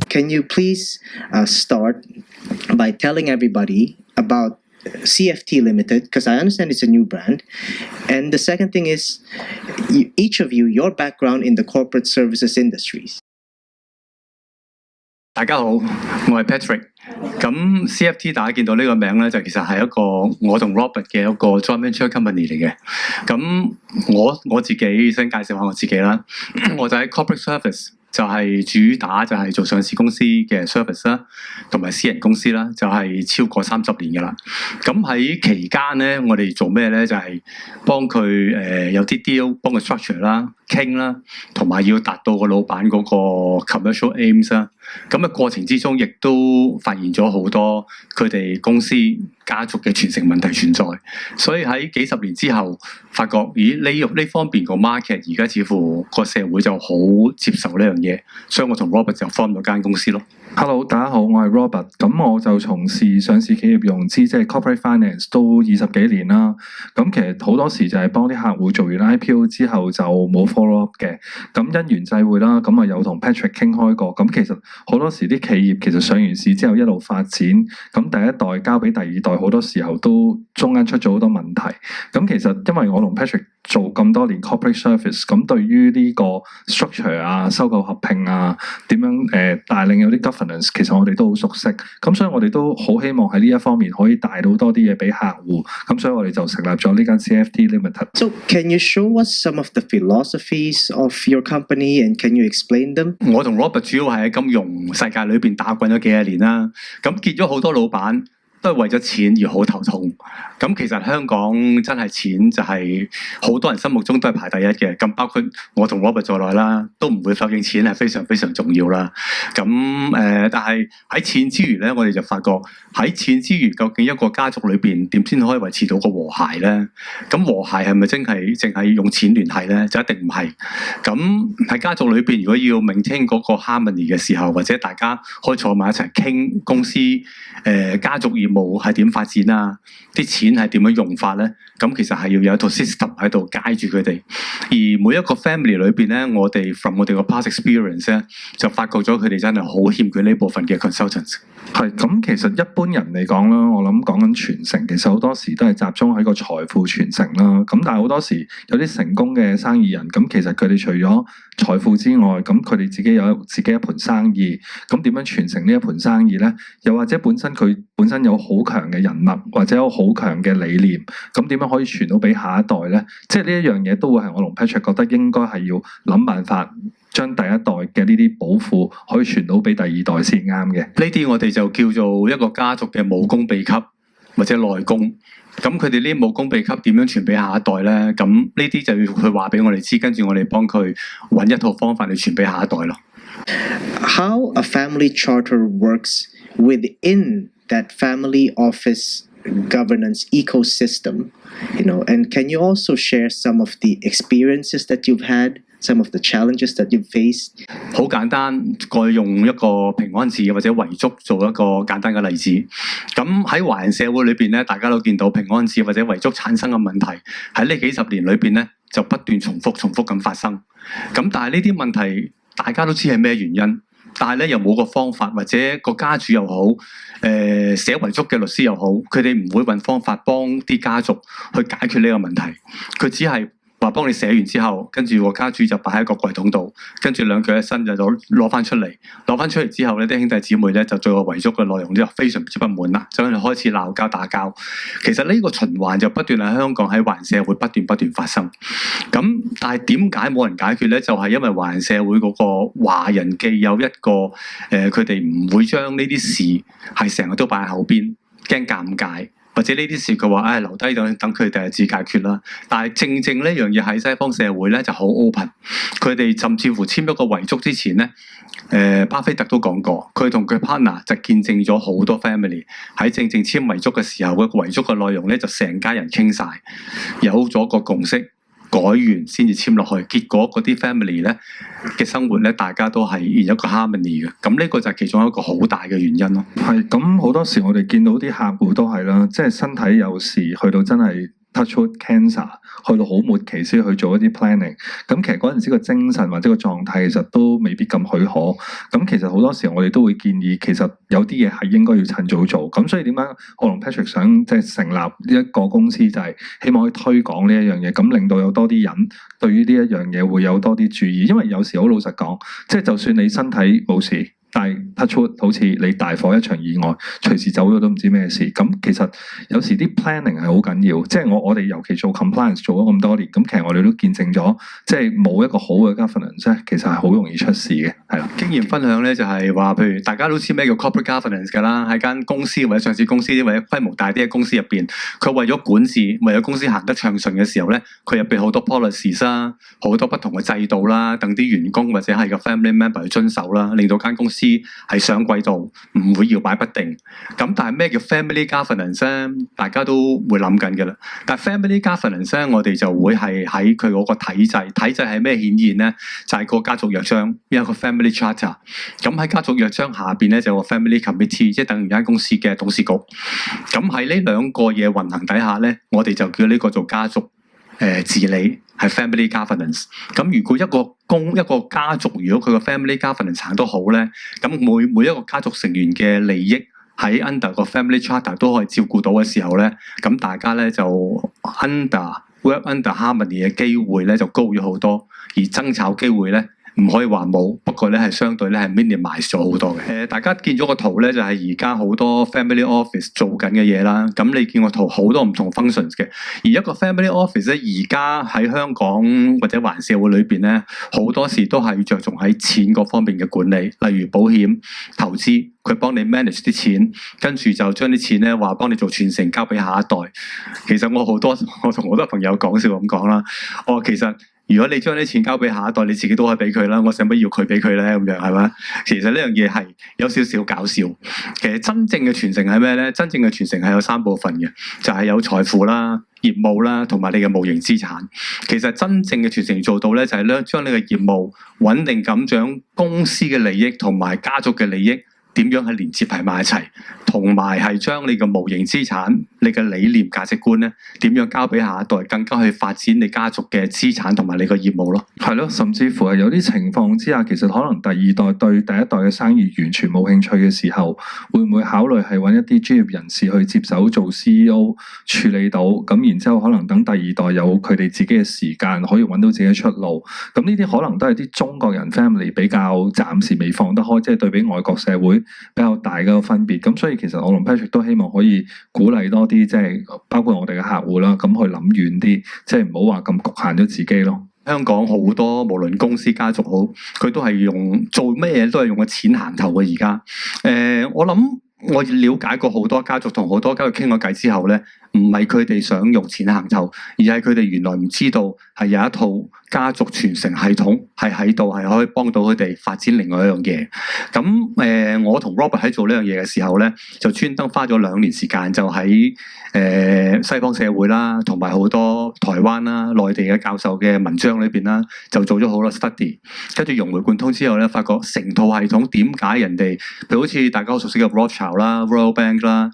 Can you please start by telling everybody about CFT Limited, because I understand it's a new brand. And the second thing is, each of you, your background in the corporate services industries. 大家好，我係 Patrick。咁 CFT 大家見到呢個名咧，就其實係一個我同 Robert 嘅一個 joint venture company 嚟嘅。咁我自己先介紹下我自己啦。我就喺 corporate service。就係主打就係做上市公司嘅 service 啦，同埋私人公司啦，就係超過30年嘅啦。咁喺期間咧，我哋做咩咧？就係幫佢有啲 deal， 幫佢 structure 啦、傾啦，同埋要達到個老闆嗰個 commercial aims 啦。咁嘅過程之中，亦都發現咗好多佢哋公司家族嘅傳承問題存在。所以喺幾十年之後，發覺咦呢方面個 market 而家似乎個社會就好接受呢樣嘢，所以我同 Robert 就 form 咗間公司咯。Hello， 大家好，我係 Robert。咁我就從事上市企業融資，即係 corporate finance 都20幾年啦。咁其實好多時就係幫啲客戶做完 IPO 之後就冇 follow up 嘅。咁因緣際會啦，咁啊有同 Patrick 傾開過。咁其實好多時啲企業其實上完市之後一路發展，咁第一代交俾第二代，好多時候都中間出咗好多問題。咁其實因為我同 Patrick 做咁多年 corporate service， 咁對於呢個 structure 啊、收購合併啊、點樣帶領有啲 governance， 其實我哋都好熟悉。咁所以我哋都好希望喺呢一方面可以帶到多啲嘢俾客戶。咁所以我哋就成立咗呢間 CFT Limited。 So can you show us some of the philosophies of your company and can you explain them? 我同 Robert 主要係喺金融世界裏邊打滾咗幾十年啦，咁見咗好多老闆都係為咗錢而好頭痛。咁其實香港真係錢就係好多人心目中都係排第一嘅。咁包括我同 Robert 在內啦，都唔會否認錢係非常非常重要啦。咁但係喺錢之餘咧，我哋就發覺喺錢之餘，究竟一個家族裏邊點先可以維持到個和諧咧？咁和諧係咪真係淨係用錢聯繫咧？就一定唔係。咁喺家族裏邊，如果要 maintain 嗰個 harmony 嘅時候，或者大家可以坐埋一齊傾公司家族業務係點發展啊？啲錢係點樣用法咧？咁其實係要有一套 system 喺度 guide 住佢哋。而每一個 family 裏邊咧，我哋 from 我哋個 past experience 咧，就發覺咗佢哋真係好欠缺呢部分嘅 consultants。係咁，其實一般人嚟講啦，我諗講緊傳承，其實好多時都係集中喺個財富傳承啦。咁但係好多時有啲成功嘅生意人，咁其實佢哋除咗財富之外，咁佢哋自己有自己一盤生意，咁點樣傳承呢一盤生意咧？又或者佢本身有好強嘅人脈，或者有好強嘅理念，咁點樣可以傳到俾下一代咧？即係呢一樣嘢都會係我同 Patrick 覺得應該係要諗辦法，將第一代嘅呢啲寶庫可以傳到俾第二代先啱嘅。呢啲我哋就叫做一個家族嘅武功秘笈或者內功。咁佢哋呢啲武功秘笈點樣傳俾下一代咧？咁呢啲就要佢話俾我哋知，跟住我哋幫佢揾一套方法嚟傳俾下一代咯。How a family charter works within that family office governance ecosystem, and can you also share some of the experiences that you've had, some of the challenges that you've faced? 好簡單，我用一個平安字或者遺囑做一個簡單嘅例子。咁喺華人社會裏邊咧，大家都見到平安字或者遺囑產生嘅問題喺呢幾十年裏邊咧，就不斷重複咁發生。咁但係呢啲問題大家都知係咩原因，但係咧又冇個方法，或者個家主又好，寫遺囑嘅律師又好，佢哋唔會揾方法幫啲家族去解決呢個問題。佢只係話幫你寫完之後，跟住個家主就擺喺個櫃桶度，跟住兩腳一伸就攞翻出嚟之後咧，啲兄弟姊妹咧就對個遺囑嘅內容之後非常之不滿啦，就開始鬧交打交。其實呢個循環就不斷喺香港喺華人社會不斷發生。咁但係點解冇人解決咧？就係因為華人社會嗰個華人既有一個佢哋唔會將呢啲事係成日都擺喺後邊，驚尷尬。或者呢啲事佢話留低等佢哋第日自解決啦。但係正呢樣嘢喺西方社會咧就好 open， 佢哋甚至乎簽咗個遺囑之前咧，巴菲特都講過，佢同佢 partner 就見證咗好多 family 喺正簽遺囑嘅時候，個遺囑嘅內容咧就成家人傾晒，有咗個共識。改完先至簽落去，結果嗰啲 family 咧嘅生活咧，大家都係現一個 harmony 嘅。咁呢個就係其中一個好大嘅原因咯。係咁好多時我哋見到啲客戶都係啦，即係身體有事去到真係 touch wood cancer， 去到好末期先去做一啲 planning。咁其實嗰陣時個精神或者個狀態其實都未必咁許可。咁其實好多時我哋都會建議，其實有啲嘢係應該要趁早做。咁所以點解我同 Patrick 想即係成立呢一個公司，就係希望可以推廣呢一樣嘢，咁令到有多啲人對於呢一樣嘢會有多啲注意。因為有時好老實講，即係就算你身體冇事，但係 touch wood 好似你大火一場意外，隨時走咗都唔知咩事。咁其實有時啲 planning 係好緊要，即係我哋尤其做 compliance 做咗咁多年，咁其實我哋都見證咗，即係冇一個好嘅 governance 咧，其實係好容易出事嘅，係啦。經驗分享咧就係話，譬如大家都知咩叫 corporate governance 㗎啦，喺間公司或者上市公司或者規模大啲嘅公司入邊，佢為咗管治，為咗公司行得暢順嘅時候咧，佢入邊好多 policies 啦，好多不同嘅制度啦，等啲員工或者係個 family member 去遵守啦，令到間公司係上軌道，唔會搖擺不定。咁但係咩叫 family governance 咧？大家都會諗緊嘅啦。但係 family governance 咧，我哋就會係喺佢嗰個體制。體制係咩顯現咧？就係個家族約章，有一個 family charter。咁喺家族約章下邊咧，就有個 family committee， 即係等於間公司嘅董事局。咁喺呢兩個嘢運行底下咧，我哋就叫呢個做家族治理，係 family governance。咁如果一個家族，如果佢個 family governance 行得好咧，咁每一個家族成員嘅利益喺 under 個 family charter 都可以照顧到嘅時候咧，咁大家咧就 work under harmony 嘅機會咧就高咗好多，而爭吵機會咧唔可以話冇，不過咧係相對咧係 minimize 咗好多嘅。大家見咗個圖咧，就係而家好多 family office 做緊嘅嘢啦。咁你見個圖好多唔同 functions 嘅，而一個 family office 咧，而家喺香港或者華人社會裏邊咧，好多時都係着重喺錢嗰方面嘅管理，例如保險、投資，佢幫你 manage 啲錢，跟住就將啲錢咧話幫你做傳承交俾下一代。其實我同好多朋友講笑咁講啦，我其實如果你將啲錢交俾下一代，你自己都可以俾佢啦。我使乜要佢俾佢咧？咁樣係咪？其實呢樣嘢係有少少搞笑。其實真正嘅傳承係咩咧？真正嘅傳承係有3部分嘅，就係有財富啦、業務啦，同埋你嘅無形資產。其實真正嘅傳承做到咧，就係咧將你嘅業務穩定咁將公司嘅利益同埋家族嘅利益點樣係連接喺埋一齊，同埋係將你嘅無形資產、你嘅理念、價值觀咧，點樣交俾下一代，更加去發展你家族嘅資產同埋你個業務咯。係咯，甚至乎係有啲情況之下，其實可能第二代對第一代嘅生意完全冇興趣嘅時候，會唔會考慮係揾一啲專業人士去接手做 CEO 處理到？咁然之後可能等第二代有佢哋自己嘅時間，可以揾到自己嘅出路。咁呢啲可能都係啲中國人 family 比較暫時未放得開，即係對比外國社會比較大嘅分別。咁所以其實我同 Patrick 都希望可以鼓勵多啲，即係包括我哋嘅客戶啦，咁去諗遠啲，即係唔好話咁局限咗自己咯。香港好多無論公司家族好，佢都係用做咩嘢都係用個錢行頭嘅而家。我諗我了解過好多家族，同好多家族傾過偈之後咧，唔係佢哋想用錢行頭，而係佢哋原來唔知道係有一套家族傳承系統係喺度，係可以幫到佢哋發展另外一樣嘢。咁我同 Robert 喺做呢樣嘢嘅時候咧，就專登花咗2年時間，就喺西方社會啦，同埋好多台灣啦、內地嘅教授嘅文章裏邊啦，就做咗好多 study， 跟住融會貫通之後咧，發覺成套系統點解人哋，譬如好似大家好熟悉嘅 Rothschild 啦、Royal Bank 啦、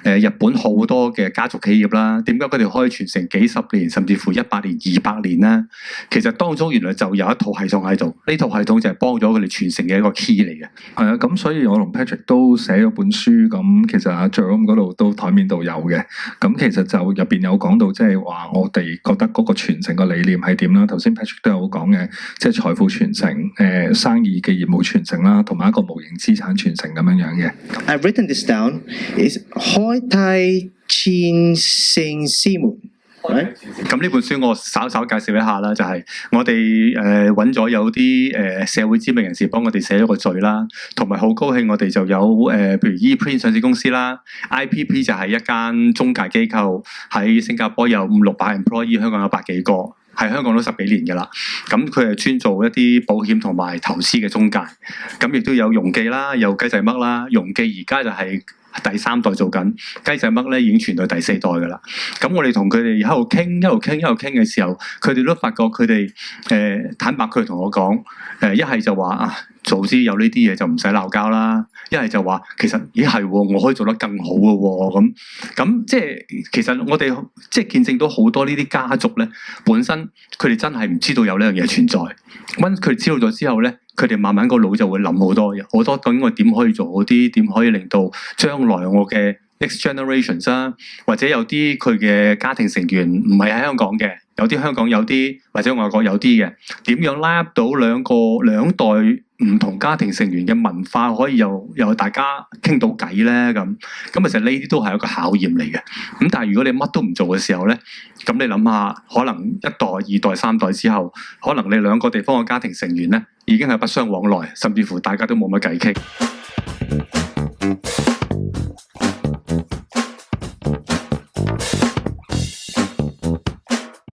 日本好多嘅家族企業啦，點解佢哋可以傳承幾十年，甚至乎100年、200年咧？其實當中原來就有一套系統喺度，呢套系統就係幫咗佢哋傳承嘅一個 key 嚟嘅。係啊，咁所以我同 Patrick 都寫咗本書，咁其實阿 Jerome 嗰度都台面度有嘅。咁其實就入邊有講到，即係話我哋覺得嗰個傳承個理念係點啦。頭先 Patrick 都有講嘅，即係財富傳承、生意嘅業務傳承啦，同埋一個無形資產傳承咁樣樣嘅。I've written this down. Is Hoi Tai Chin Sing Simun. 咁呢本書我稍稍介紹一下啦，就係我哋揾咗有啲社會知名人士幫我哋寫咗個序啦，同埋好高興我哋就有譬如 ePrint 上市公司啦 ，IPP 就係一間中介機構，喺新加坡有500-600 employee， 香港有100幾個，喺香港都10幾年㗎啦。咁佢係專做一啲保險同埋投資嘅中介，咁亦都有容記啦，有雞仔嘜啦，容記而家就係第3代做緊，雞仔嘜咧已經傳到第4代㗎啦。咁我哋同佢哋喺度傾，一路傾嘅時候，佢哋都發覺佢哋坦白佢同我講，一係就話啊早知有呢啲嘢就唔使鬧交啦。一係就話其實咦係喎，我可以做得更好嘅喎。咁即係其實我哋即係見證到好多呢啲家族咧，本身佢哋真係唔知道有呢樣嘢存在。咁佢哋知道咗之後咧，佢哋慢慢個腦就會諗好多嘢，好多究竟我點可以做好啲，點可以令到將來我嘅 next generations 啊，或者有啲佢嘅家庭成員唔係喺香港嘅，有啲香港有啲或者外國有啲嘅，點樣拉入到兩代唔同家庭成員嘅文化可以有大家傾到偈咧？咁其實呢啲都係一個考驗嚟嘅。咁但係如果你乜都唔做嘅時候咧，咁你諗下，可能一代、二代、三代之後，可能你兩個地方嘅家庭成員咧已經係不相往來，甚至乎大家都冇乜偈傾。